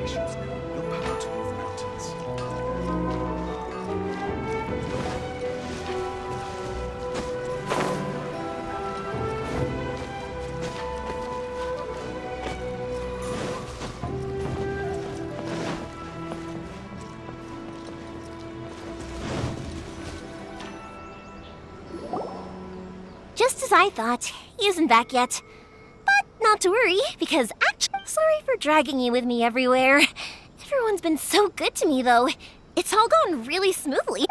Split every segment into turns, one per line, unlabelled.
nations, no power to move mountains.
Just as I thought, he isn't back yet. But not to worry, because actually, sorry for dragging you with me everywhere. Everyone's been so good to me, though. It's all gone really smoothly.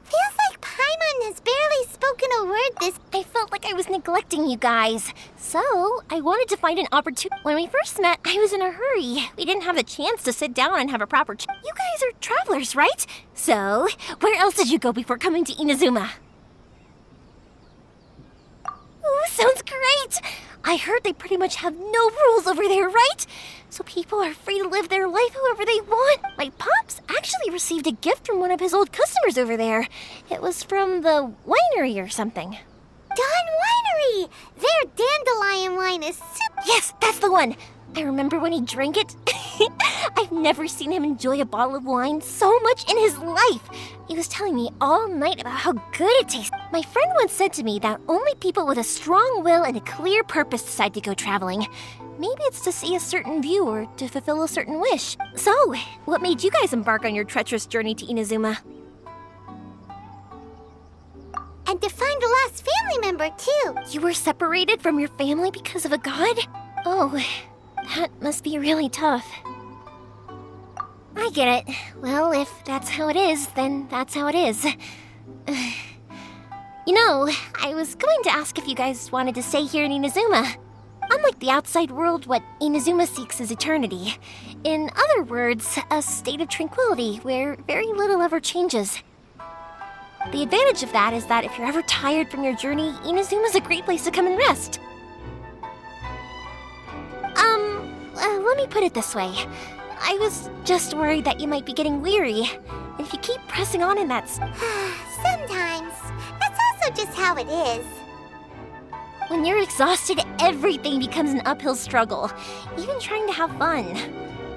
Feels like Paimon has barely spoken a word this...
I felt like I was neglecting you guys. So, I wanted to find an opportunity. When we first met, I was in a hurry. We didn't have a chance to sit down and have a proper chat. You guys are travelers, right? So, where else did you go before coming to Inazuma? Ooh, sounds great! I heard they pretty much have no rules over there, right? So people are free to live their life however they want. My pops actually received a gift from one of his old customers over there. It was from the winery or something.
Dawn Winery! Their dandelion wine is super...
Yes, that's the one! I remember when he drank it. I've never seen him enjoy a bottle of wine so much in his life. He was telling me all night about how good it tastes. My friend once said to me that only people with a strong will and a clear purpose decide to go traveling. Maybe it's to see a certain view or to fulfill a certain wish. So, what made you guys embark on your treacherous journey to Inazuma?
And to find a lost family member, too.
You were separated from your family because of a god? Oh, that must be really tough. I get it. Well, if that's how it is, then that's how it is. You know, I was going to ask if you guys wanted to stay here in Inazuma. Unlike the outside world, what Inazuma seeks is eternity. In other words, a state of tranquility where very little ever changes. The advantage of that is that if you're ever tired from your journey, Inazuma's a great place to come and rest. Let me put it this way. I was just worried that you might be getting weary. And if you keep pressing on in that...
Sometimes. That's also just how it is.
When you're exhausted, everything becomes an uphill struggle. Even trying to have fun.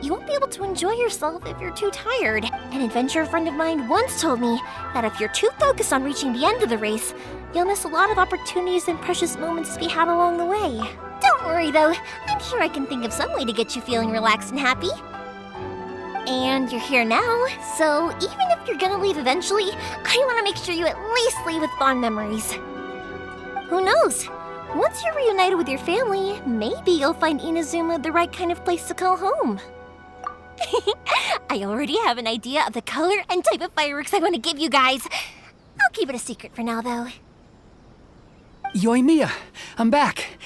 You won't be able to enjoy yourself if you're too tired. An adventurer friend of mine once told me that if you're too focused on reaching the end of the race, you'll miss a lot of opportunities and precious moments to be had along the way. Don't worry though, I'm sure I can think of some way to get you feeling relaxed and happy. And you're here now, so even if you're gonna leave eventually, I want to make sure you at least leave with fond memories. Who knows? Once you're reunited with your family, maybe you'll find Inazuma the right kind of place to call home. I already have an idea of the color and type of fireworks I want to give you guys. I'll keep it a secret for now, though.
YOIMIYA, I'm back.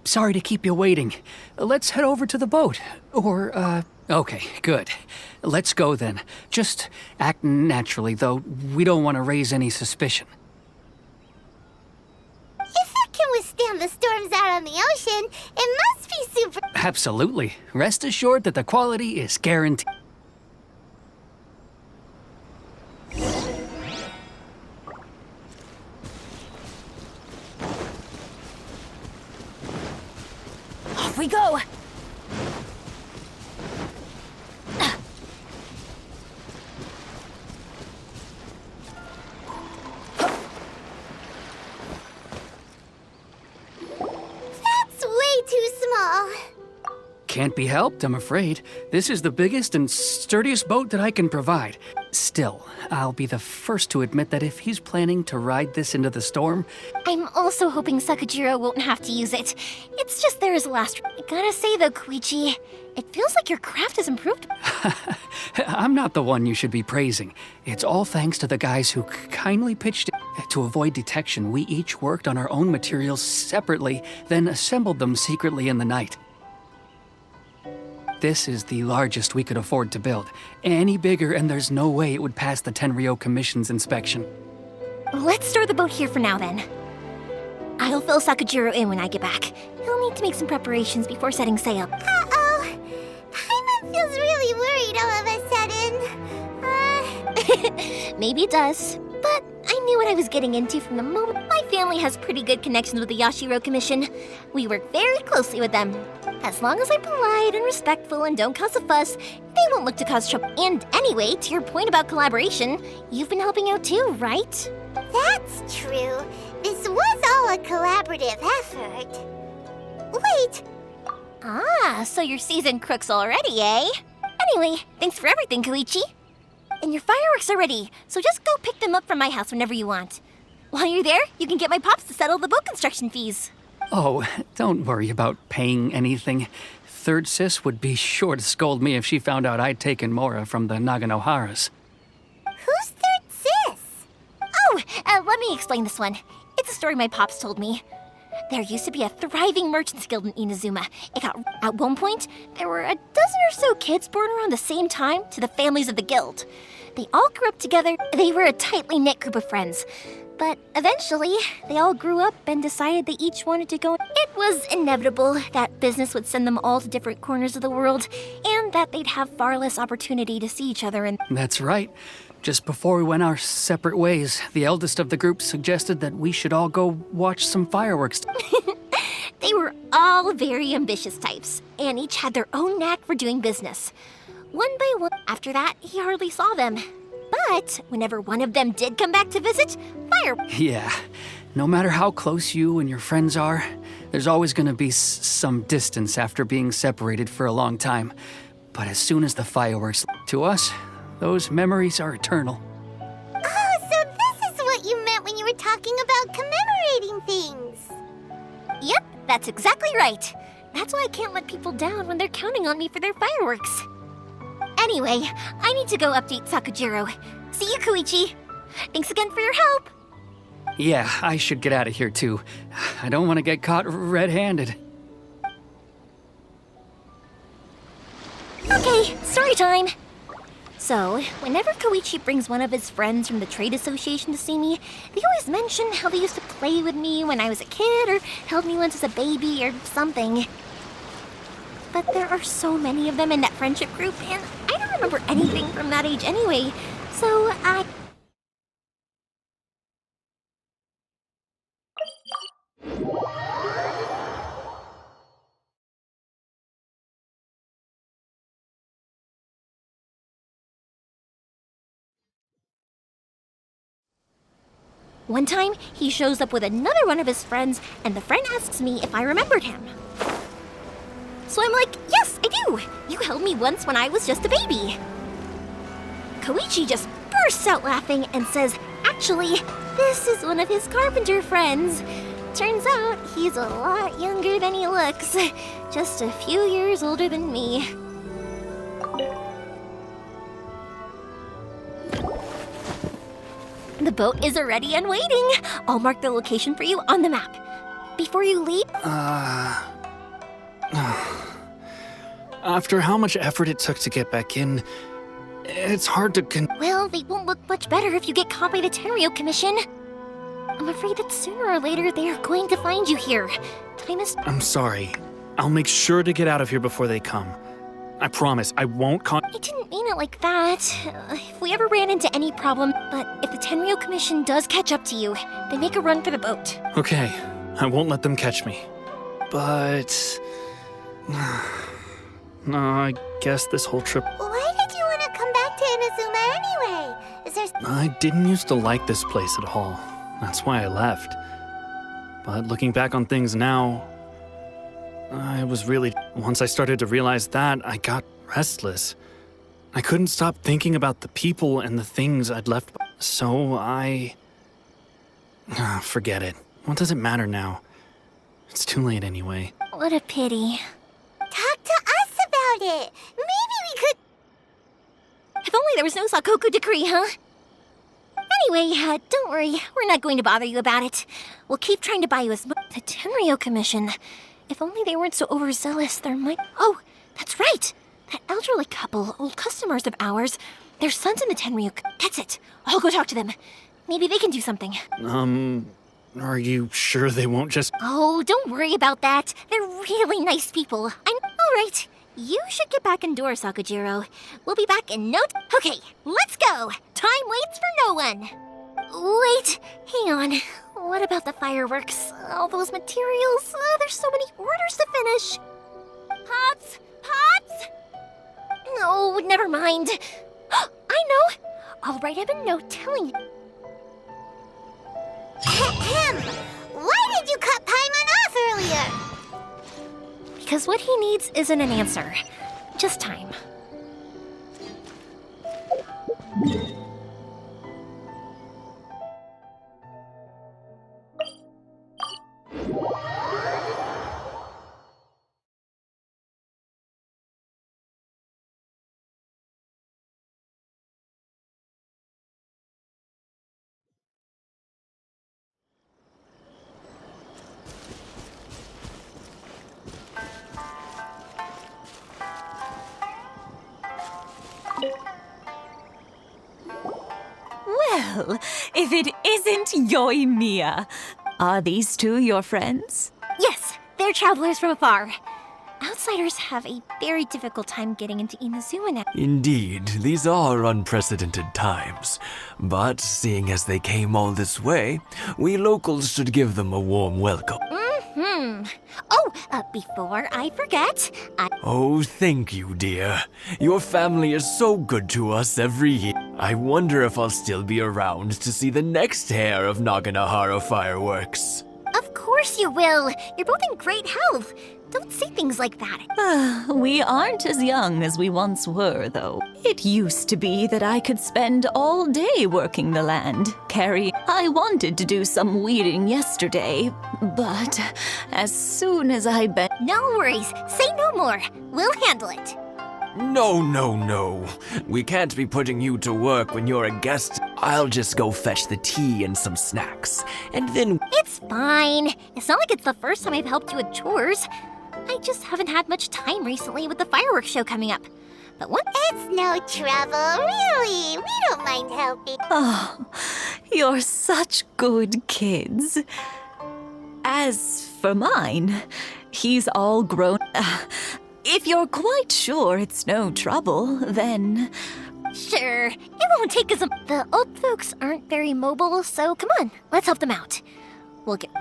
Sorry to keep you waiting. Let's head over to the boat. Or, okay, good. Let's go then. Just act naturally, though we don't want to raise any suspicion.
If it can withstand the storms out on the ocean, it must be super...
Absolutely. Rest assured that the quality is guaranteed.
Off we go!
That's way too small.
Can't be helped, I'm afraid. This is the biggest and sturdiest boat that I can provide. Still, I'll be the first to admit that if he's planning to ride this into the storm...
I'm also hoping Sakajiro won't have to use it. It's just there as a last... I gotta say though, Koichi, it feels like your craft has improved.
I'm not the one you should be praising. It's all thanks to the guys who kindly pitched it. To avoid detection, we each worked on our own materials separately, then assembled them secretly in the night. This is the largest we could afford to build. Any bigger and there's no way it would pass the Tenryou Commission's inspection.
Let's store the boat here for now then. I'll fill Sakajiro in when I get back. He'll need to make some preparations before setting sail.
Uh-oh. Paimon feels really worried all of a sudden.
Maybe it does, but I knew what I was getting into from the moment. My family has pretty good connections with the Yashiro Commission. We work very closely with them. As long as I'm polite and respectful and don't cause a fuss, they won't look to cause trouble. And anyway, to your point about collaboration, you've been helping out too, right?
That's true. This was all a collaborative effort. Wait,
Ah, so you're seasoned crooks already, eh? Anyway, thanks for everything, Koichi. And your fireworks are ready, so just go pick them up from my house whenever you want. While you're there, you can get my pops to settle the boat construction fees.
Oh, don't worry about paying anything. Third Sis would be sure to scold me if she found out I'd taken Mora from the Naganoharas.
who's Third Sis?
Oh, let me explain this one. It's a story my pops told me. There used to be a thriving merchants guild in Inazuma. At one point, there were a dozen or so kids born around the same time to the families of the guild. They all grew up together. They were a tightly knit group of friends. But eventually, they all grew up and decided they each wanted to go. It was inevitable that business would send them all to different corners of the world, and that they'd have far less opportunity to see each other in.
That's right. Just before we went our separate ways, the eldest of the group suggested that we should all go watch some fireworks.
They were all very ambitious types, and each had their own knack for doing business. One by one, after that, he hardly saw them. But whenever one of them did come back to visit,
Yeah, no matter how close you and your friends are, there's always going to be some distance after being separated for a long time. But as soon as the fireworks, to us, those memories are eternal.
Oh, so this is what you meant when you were talking about commemorating things.
Yep, that's exactly right. That's why I can't let people down when they're counting on me for their fireworks. Anyway, I need to go update Sakujiro. See you, Koichi. Thanks again for your help.
Yeah, I should get out of here too. I don't want to get caught red-handed.
Okay, story time. So, whenever Koichi brings one of his friends from the trade association to see me, they always mention how they used to play with me when I was a kid or held me once as a baby or something. But there are so many of them in that friendship group, and I don't remember anything from that age anyway, so I... One time, he shows up with another one of his friends, and the friend asks me if I remembered him. So I'm like, yes, I do! You held me once when I was just a baby. Koichi just bursts out laughing and says, actually, this is one of his carpenter friends. Turns out he's a lot younger than he looks, just a few years older than me. The boat is ready and waiting. I'll mark the location for you on the map. Before you leave...
After how much effort it took to get back in, it's hard to
Well, they won't look much better if you get caught by the Tenryo Commission. I'm afraid that sooner or later they are going to find you here. Time is...
I'm sorry. I'll make sure to get out of here before they come. I promise, I won't
I didn't mean it like that. If we ever ran into any problem, but if the Tenryo Commission does catch up to you, they make a run for the boat.
Okay, I won't let them catch me. But... No, I guess this whole trip...
Why did you want to come back to Inazuma anyway? Is there...
I didn't used to like this place at all. That's why I left. But looking back on things now... I was really... Once I started to realize that, I got restless. I couldn't stop thinking about the people and the things I'd left. So I... Forget it. What does it matter now? It's too late anyway.
What a pity.
Talk to us about it. Maybe we could...
If only there was no Sakoku decree, huh? Anyway, don't worry. We're not going to bother you about it. We'll keep trying to buy you as much... The Tenryo Commission. If only they weren't so overzealous, there might... Oh, that's right! That elderly couple, old customers of ours, their son's in the Tenryo... That's it. I'll go talk to them. Maybe they can do something.
Are you sure they won't just...
Oh, don't worry about that. They're really nice people. I'm... Alright. You should get back indoors, Sakujiro. We'll be back in no... Okay, let's go! Time waits for no one! Wait, hang on. What about the fireworks? All those materials? There's so many orders to finish. Pops! Pops! No, never mind. I know! I'll write him a note telling him.
Ahem! Why did you cut Paimon off earlier?
Because what he needs isn't an answer, just time.
Well, if it isn't YOIMIYA. Are these two your friends?
Yes, they're travelers from afar. Outsiders have a very difficult time getting into Inazuma now.
Indeed, these are unprecedented times. But seeing as they came all this way, we locals should give them a warm welcome.
Oh, before I forget,
Oh, thank you, dear. Your family is so good to us every year. I wonder if I'll still be around to see the next hair of Naganahara fireworks.
Of course you will. You're both in great health. Don't say things like that.
We aren't as young as we once were, though. It used to be that I could spend all day working the land. Carrie, I wanted to do some weeding yesterday, but as soon as I bent...
No worries. Say no more. We'll handle it.
No, no, no. We can't be putting you to work when you're a guest. I'll just go fetch the tea and some snacks, and then...
It's fine. It's not like it's the first time I've helped you with chores. I just haven't had much time recently with the fireworks show coming up. But one...
It's no trouble, really. We don't mind helping.
Oh, you're such good kids. As for mine, he's all grown... If you're quite sure it's no trouble, then...
Sure, it won't take us a... The old folks aren't very mobile, so come on, let's help them out. We'll get...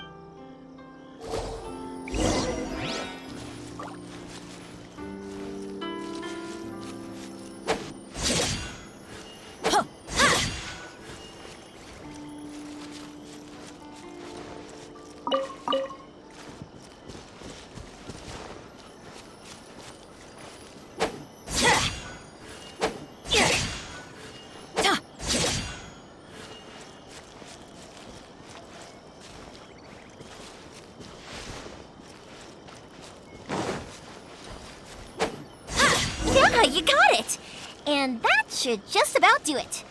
Yeah, you got it! And that should just about do it.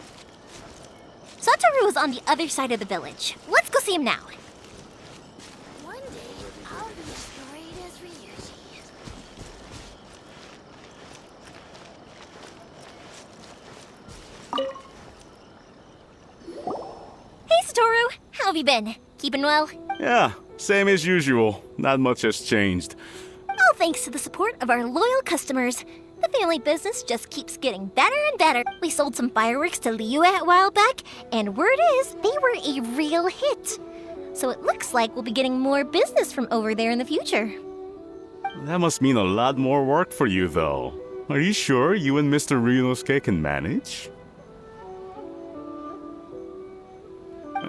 Satoru is on the other side of the village. Let's go see him now.
One day, I'll be as storied as Ryuji.
Hey, Satoru! How have you been? Keeping well?
Yeah, same as usual. Not much has changed.
All thanks to the support of our loyal customers. The family business just keeps getting better and better. We sold some fireworks to Liyue a while back, and word is they were a real hit. So it looks like we'll be getting more business from over there in the future.
That must mean a lot more work for you, though. Are you sure you and Mr. Ryunosuke can manage?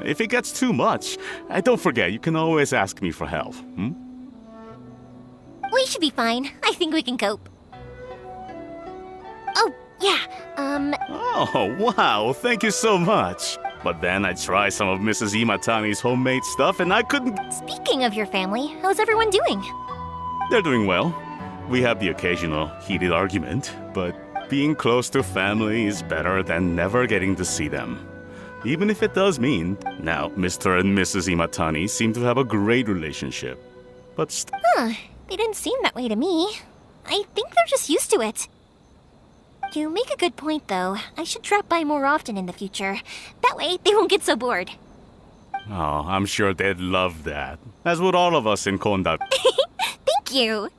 If it gets too much, don't forget, you can always ask me for help.
We should be fine. I think we can cope. Oh, yeah,
Oh, wow, thank you so much. But then I tried some of Mrs. Imatani's homemade stuff and I couldn't...
speaking of your family, how's everyone doing?
They're doing well. We have the occasional heated argument, but being close to family is better than never getting to see them. Even if it does mean, now Mr. and Mrs. Imatani seem to have a great relationship. But
They didn't seem that way to me. I think they're just used to it. You make a good point, though. I should drop by more often in the future. That way, they won't get so bored.
oh, I'm sure they'd love that. As would all of us in Konda.
Thank you!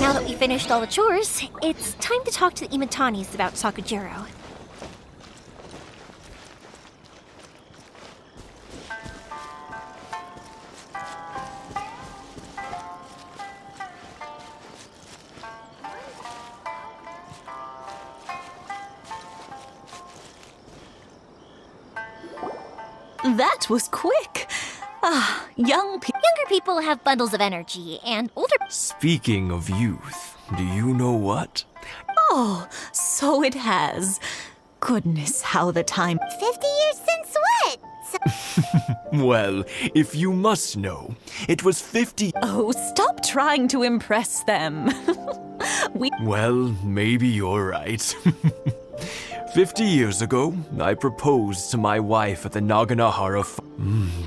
Now that we finished all the chores, it's time to talk to the Imatanis about Sakujiro.
That was quick. Ah,
Younger people have bundles of energy, and older...
Speaking of youth, do you know what?
Oh, so it has. Goodness, how the time...
50 years since what?
Well, if you must know, it was 50...
Oh, stop trying to impress them.
Well, maybe you're right. 50 years ago, I proposed to my wife at the Naganahara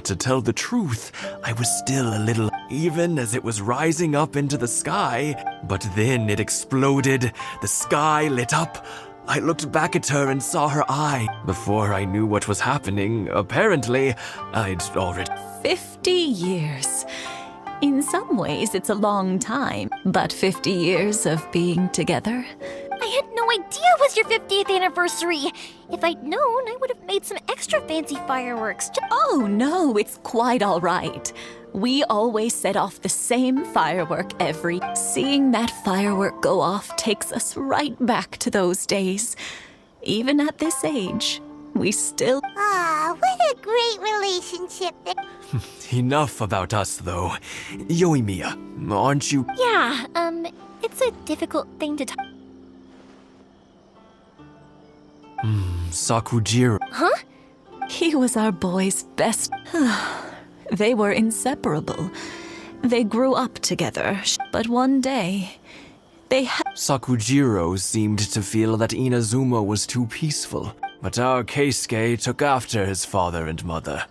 to tell the truth, I was still a little... even as it was rising up into the sky. But then it exploded, the sky lit up. I looked back at her and saw her eye. Before I knew what was happening, apparently, I'd already...
50 years. In some ways, it's a long time, but 50 years of being together.
I had no idea it was your 50th anniversary. If I'd known, I would have made some extra fancy fireworks.
Oh no, it's quite all right. We always set off the same firework every... Seeing that firework go off takes us right back to those days. Even at this age, we still...
Ah, what a great relationship.
Enough about us, though. YOIMIYA, aren't you...
Yeah, it's a difficult thing to talk...
Sakujiro.
Huh?
He was our boy's best... They were inseparable. They grew up together, but one day, they had...
Sakujiro seemed to feel that Inazuma was too peaceful, but our Keisuke took after his father and mother.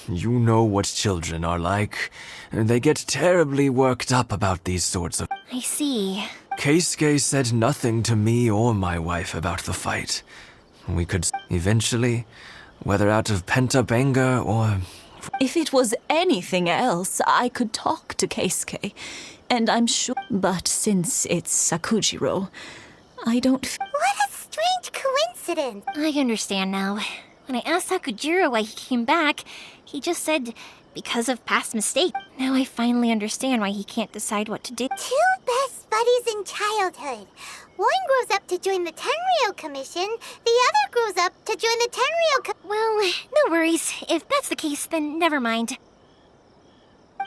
You know what children are like. They get terribly worked up about these sorts of...
I see.
Keisuke said nothing to me or my wife about the fight. We could eventually, whether out of pent-up anger or...
If it was anything else, I could talk to Keisuke, and I'm sure... But since it's Sakujiro, I don't...
What a strange coincidence.
I understand now. When I asked Sakujiro why he came back, he just said, because of past mistakes. Now I finally understand why he can't decide what to do.
Two best buddies in childhood. One grows up to join the Tenryou Commission, the other grows up to join the Tenryou
Well, no worries. If that's the case, then never mind.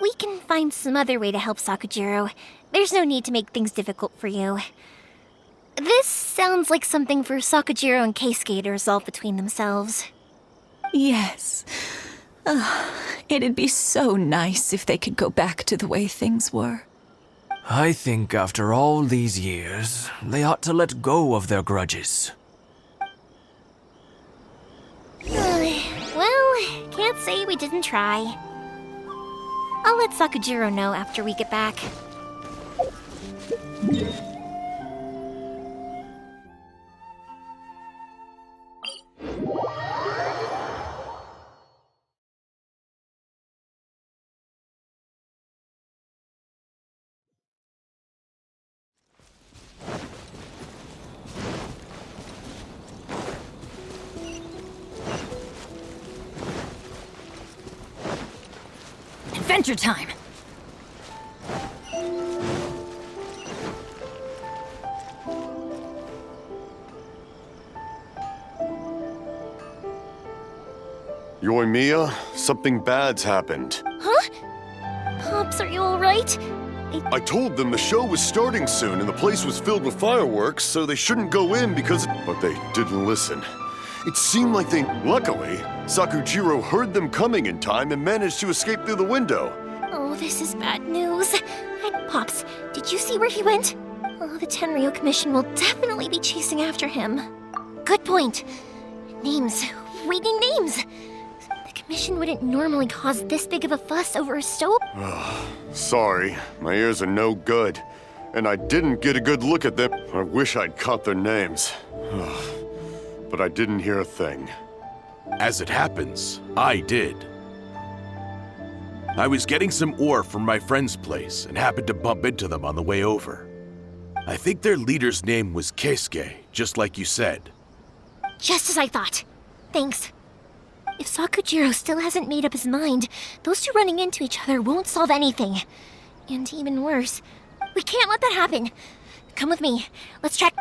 We can find some other way to help Sakujiro. There's no need to make things difficult for you. This sounds like something for Sakujiro and Keisuke to resolve between themselves.
Yes. It'd be so nice if they could go back to the way things were.
I think after all these years, they ought to let go of their grudges.
Well, can't say we didn't try. I'll let Sakujiro know after we get back. Adventure time!
YOIMIYA, something bad's happened.
Huh? Pops, are you alright?
I told them the show was starting soon and the place was filled with fireworks, so they shouldn't go in because... But they didn't listen. It seemed like they... Luckily, Sakujiro heard them coming in time and managed to escape through the window.
Oh, this is bad news. Pops, did you see where he went? Oh, the Tenryou Commission will definitely be chasing after him. Good point. Names. We need names. The Commission wouldn't normally cause this big of a fuss over a stove.
Sorry, my ears are no good. And I didn't get a good look at them. I wish I'd caught their names. But I didn't hear a thing.
As it happens, I did. I was getting some ore from my friend's place and happened to bump into them on the way over. I think their leader's name was Keisuke, just like you said.
Just as I thought. Thanks. If Sakujiro still hasn't made up his mind, those two running into each other won't solve anything. And even worse, we can't let that happen. Come with me. Let's track...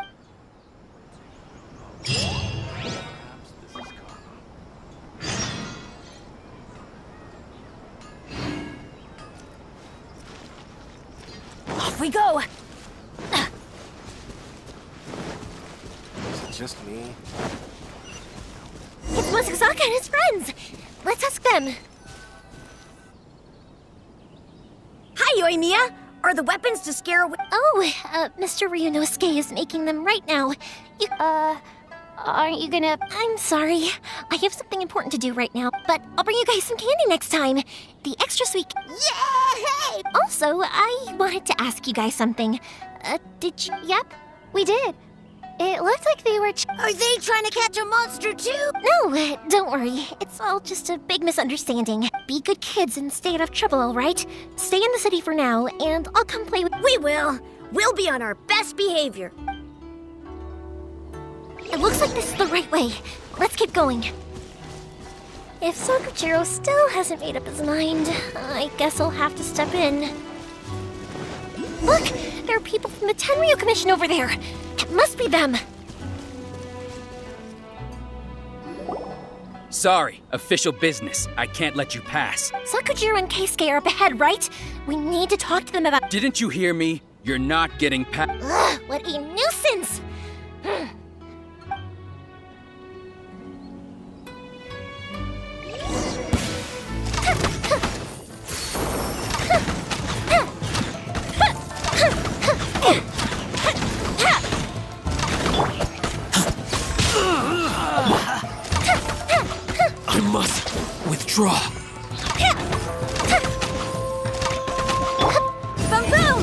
Off we go!
Is it just me?
It's Mosazaka and his friends! Let's ask them. Hi, YOIMIYA! Are the weapons to scare away— Oh, Mr. Ryunosuke is making them right now. Aren't you gonna— I'm sorry. I have something important to do right now, but I'll bring you guys some candy next time. The extra sweet— Yay! Also, I wanted to ask you guys something. Did you— Yep, we did. It looked like they were— Are they trying to catch a monster too? No, don't worry. It's all just a big misunderstanding. Be good kids and stay out of trouble, all right? Stay in the city for now, and I'll come play with— We will! We'll be on our best behavior. It looks like this is the right way. Let's keep going. If Sakujiro still hasn't made up his mind, I guess I'll have to step in. Look! There are people from the Tenryo Commission over there! It must be them!
Sorry, official business. I can't let you pass.
Sakujiro and Keisuke are up ahead, right? We need to talk to them about—
Didn't you hear me? You're not getting past.
Ugh, what a nuisance!
I must withdraw.
Boom boom!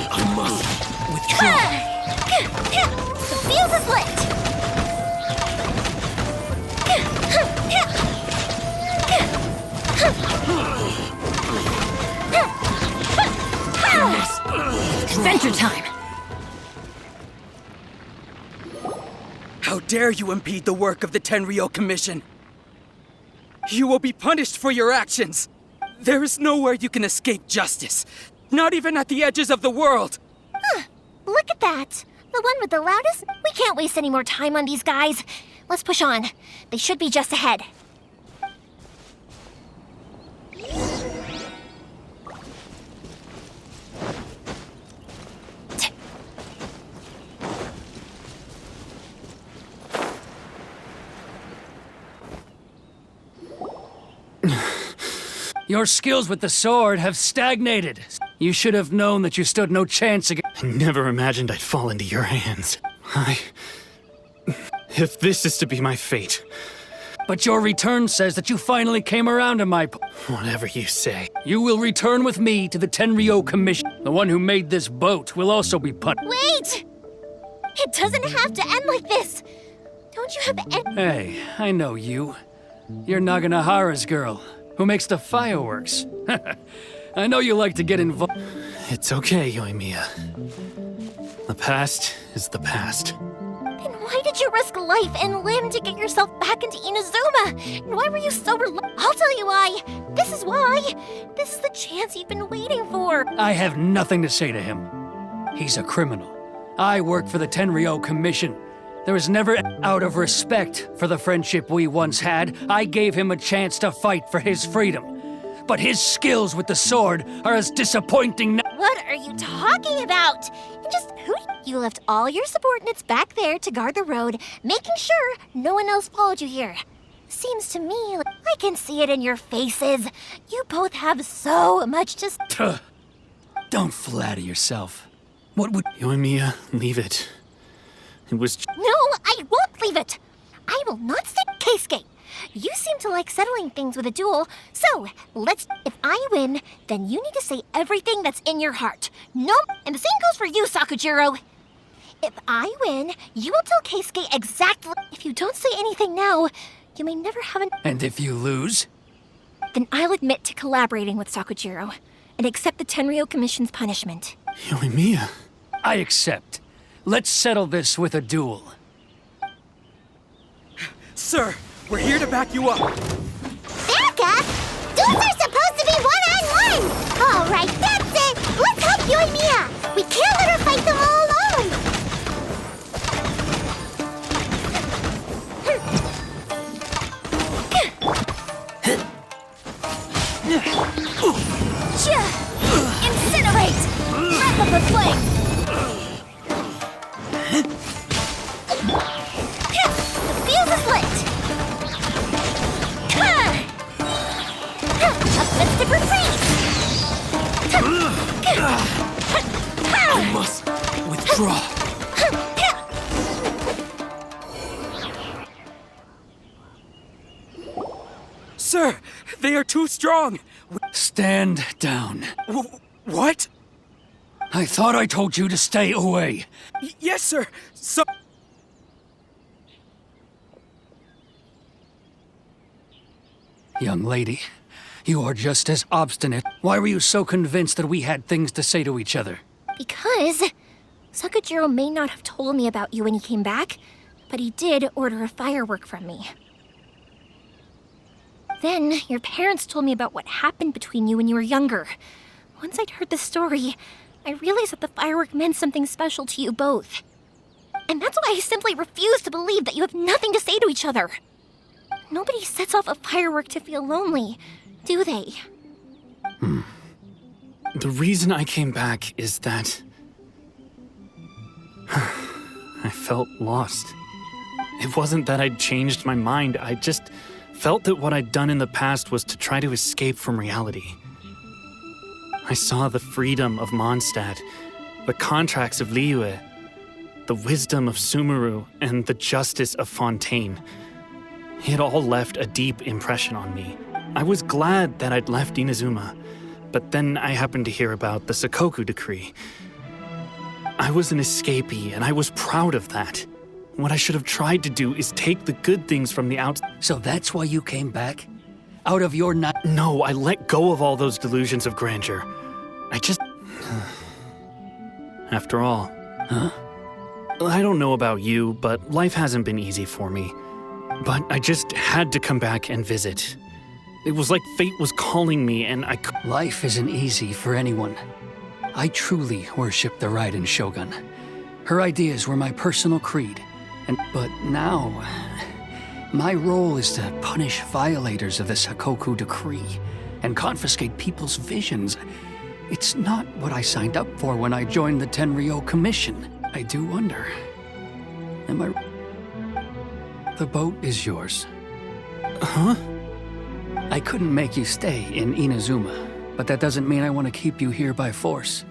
I must withdraw.
The fuse is lit! Adventure time!
How dare you impede the work of the Tenryo Commission? You will be punished for your actions. There is nowhere you can escape justice. Not even at the edges of the world.
Look at that! The one with the loudest? We can't waste any more time on these guys. Let's push on. They should be just ahead.
Your skills with the sword have stagnated. You should have known that you stood no chance against—
I never imagined I'd fall into your hands. If this is to be my fate,
But your return says that you finally came around to my—
whatever you say.
You will return with me to the Tenryo Commission. The one who made this boat will also be punished.
Wait! It doesn't have to end like this! Don't you have any—
Hey, I know you. You're Naganahara's girl, who makes the fireworks. I know you like to get involved.
It's okay, YOIMIYA. The past is the past.
Then why did you risk life and limb to get yourself back into Inazuma? And why were you so I'll tell you why! This is why! This is the chance you've been waiting for!
I have nothing to say to him. He's a criminal. I work for the Tenryo Commission. There was never— Out of respect for the friendship we once had, I gave him a chance to fight for his freedom. But his skills with the sword are as disappointing now.
What are you talking about? And just who— You left all your subordinates back there to guard the road, making sure no one else followed you here. Seems to me like I can see it in your faces. You both have so much to—
Tuh. Don't flatter yourself. What would—
YOIMIYA, leave it. It was
No, I won't leave it! I will not stay— Keisuke, you seem to like settling things with a duel, so let's— If I win, then you need to say everything that's in your heart. No— And the same goes for you, Sakujiro. If I win, you will tell Keisuke exactly— If you don't say anything now, you may never have an—
And if you lose?
Then I'll admit to collaborating with Sakujiro and accept the Tenryo Commission's punishment.
YOIMIYA.
I accept. Let's settle this with a duel.
Sir, we're here to back you up.
Back up? Duels are supposed to be one-on-one! All right, that's it! Let's help YOIMIYA! We can't
the flame! The fuse is lit! A festive retreat!
I must withdraw.
Sir, they are too strong.
Stand down.
What?
I thought I told you to stay away.
Yes, sir. So...
Young lady, you are just as obstinate. Why were you so convinced that we had things to say to each other?
Because Sakujiro may not have told me about you when he came back, but he did order a firework from me. Then, your parents told me about what happened between you when you were younger. Once I'd heard the story, I realized that the firework meant something special to you both. And that's why I simply refuse to believe that you have nothing to say to each other. Nobody sets off a firework to feel lonely, do they?
The reason I came back is that I felt lost. It wasn't that I'd changed my mind, I just felt that what I'd done in the past was to try to escape from reality. I saw the freedom of Mondstadt, the contracts of Liyue, the wisdom of Sumeru, and the justice of Fontaine. It all left a deep impression on me. I was glad that I'd left Inazuma, but then I happened to hear about the Sakoku decree. I was an escapee, and I was proud of that. What I should have tried to do is take the good things from the outside.
So that's why you came back? Out of your
No, I let go of all those delusions of grandeur. I just... After all...
Huh?
I don't know about you, but life hasn't been easy for me. But I just had to come back and visit. It was like fate was calling me, and I...
Life isn't easy for anyone. I truly worship the Raiden Shogun. Her ideas were my personal creed. But now, my role is to punish violators of the Sakoku decree and confiscate people's visions. It's not what I signed up for when I joined the Tenryou Commission. I do wonder, am I... The boat is yours.
Huh?
I couldn't make you stay in Inazuma, but that doesn't mean I want to keep you here by force.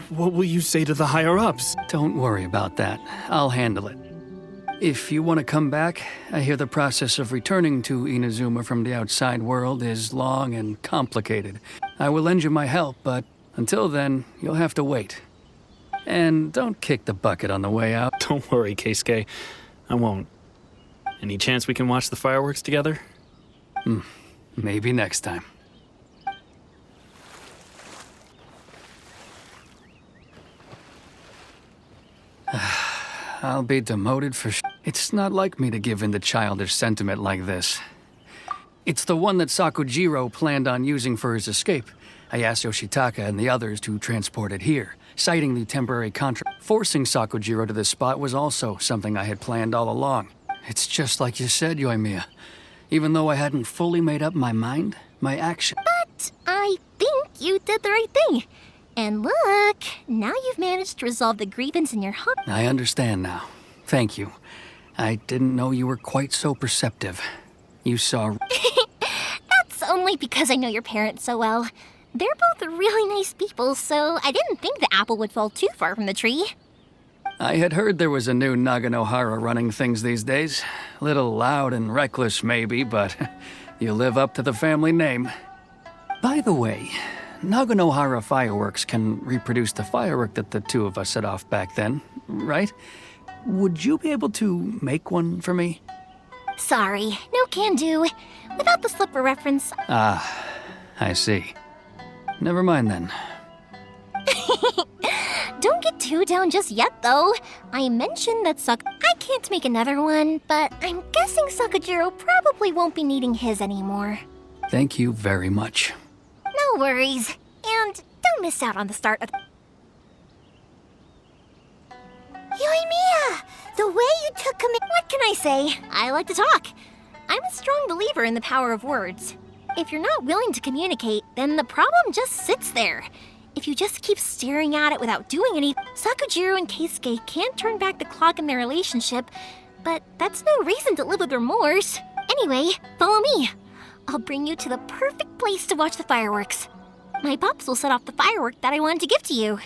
What will you say to the higher-ups?
Don't worry about that. I'll handle it. If you want to come back, I hear the process of returning to Inazuma from the outside world is long and complicated. I will lend you my help, but until then, you'll have to wait. And don't kick the bucket on the way out.
Don't worry, Keisuke. I won't. Any chance we can watch the fireworks together?
Maybe next time. I'll be demoted for It's not like me to give in to childish sentiment like this. It's the one that Sakujiro planned on using for his escape. I asked Yoshitaka and the others to transport it here, citing the temporary contract. Forcing Sakujiro to this spot was also something I had planned all along. It's just like you said, YOIMIYA. Even though I hadn't fully made up my mind, my action...
But I think you did the right thing. And look, now you've managed to resolve the grievance in your heart.
I understand now. Thank you. I didn't know you were quite so perceptive. You saw...
That's only because I know your parents so well. They're both really nice people, so I didn't think the apple would fall too far from the tree.
I had heard there was a new Naganohara running things these days. Little loud and reckless, maybe, but you live up to the family name. By the way, Naganohara fireworks can reproduce the firework that the two of us set off back then, right? Would you be able to make one for me?
Sorry, no can do. Without the slipper reference.
Ah, I see. Never mind then.
Don't get too down just yet, though. I mentioned that I can't make another one, but I'm guessing Sakujiro probably won't be needing his anymore.
Thank you very much.
No worries. And don't miss out on the start of...
YOIMIYA! The way you took
What can I say? I like to talk. I'm a strong believer in the power of words. If you're not willing to communicate, then the problem just sits there. If you just keep staring at it without doing anything, Sakujiro and Keisuke can't turn back the clock in their relationship, but that's no reason to live with remorse. Anyway, follow me. I'll bring you to the perfect place to watch the fireworks. My pops will set off the firework that I wanted to give to you.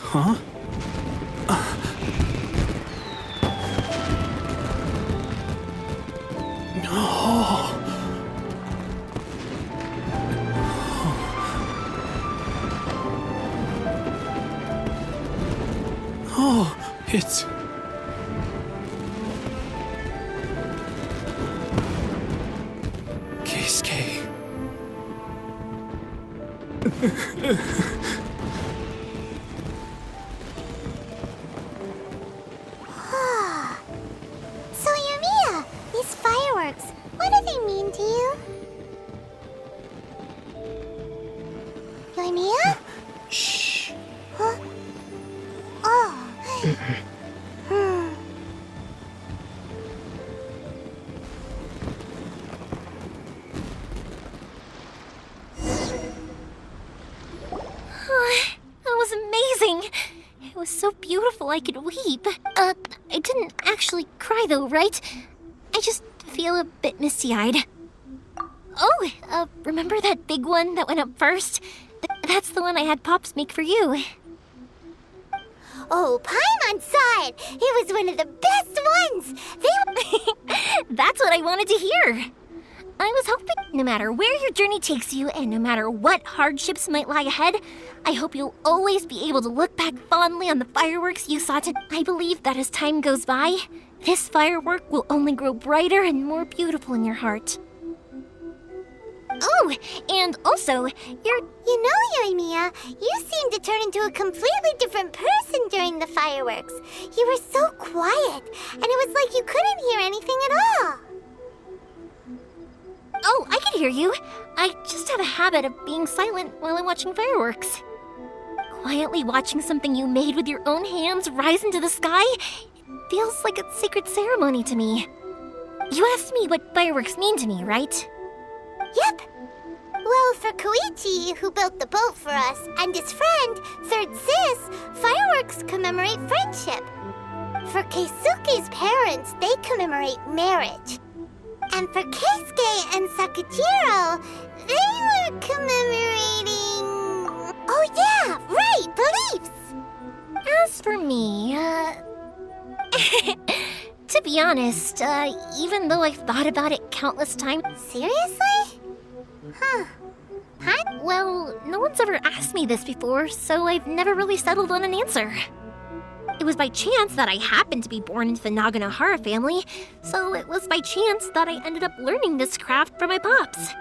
Huh? Oh, it's... Keisuke.
So, YOIMIYA, these fireworks, what do they mean to you? YOIMIYA?
Shh.
Huh? Oh.
That was amazing. It was so beautiful I could weep. I didn't actually cry though, right? I just feel a bit misty-eyed. Oh, remember that big one that went up first? That's the one I had Pops make for you.
Oh, Paimon saw it! It was one of the best ones!
That's what I wanted to hear. I was hoping no matter where your journey takes you and no matter what hardships might lie ahead, I hope you'll always be able to look back fondly on the fireworks you saw today. I believe that as time goes by, this firework will only grow brighter and more beautiful in your heart. Oh, and also,
You know, YOIMIYA, you seemed to turn into a completely different person during the fireworks. You were so quiet, and it was like you couldn't hear anything at all.
Oh, I can hear you. I just have a habit of being silent while I'm watching fireworks. Quietly watching something you made with your own hands rise into the sky feels like a sacred ceremony to me. You asked me what fireworks mean to me, right?
Yep. Well, for Koichi, who built the boat for us, and his friend, Third Sis, fireworks commemorate friendship. For Keisuke's parents, they commemorate marriage. And for Keisuke and Sakujiro, they were commemorating... Oh yeah, right, beliefs!
As for me, to be honest, even though I've thought about it countless times...
Seriously? Huh.
Well, no one's ever asked me this before, so I've never really settled on an answer. It was by chance that I happened to be born into the Naganohara family, so it was by chance that I ended up learning this craft from my pops.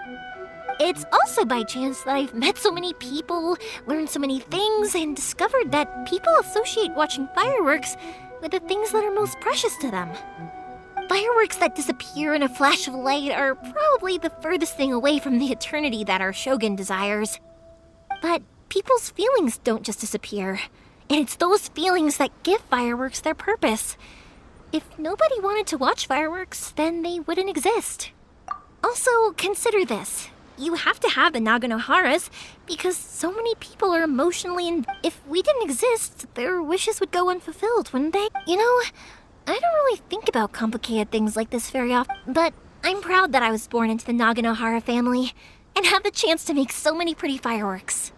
It's also by chance that I've met so many people, learned so many things, and discovered that people associate watching fireworks with the things that are most precious to them. Fireworks that disappear in a flash of light are probably the furthest thing away from the eternity that our shogun desires. But people's feelings don't just disappear, and it's those feelings that give fireworks their purpose. If nobody wanted to watch fireworks, then they wouldn't exist. Also, consider this. You have to have the Naganoharas because so many people are emotionally if we didn't exist, their wishes would go unfulfilled, wouldn't they? You know, I don't really think about complicated things like this very often, but I'm proud that I was born into the Naganohara family and have the chance to make so many pretty fireworks.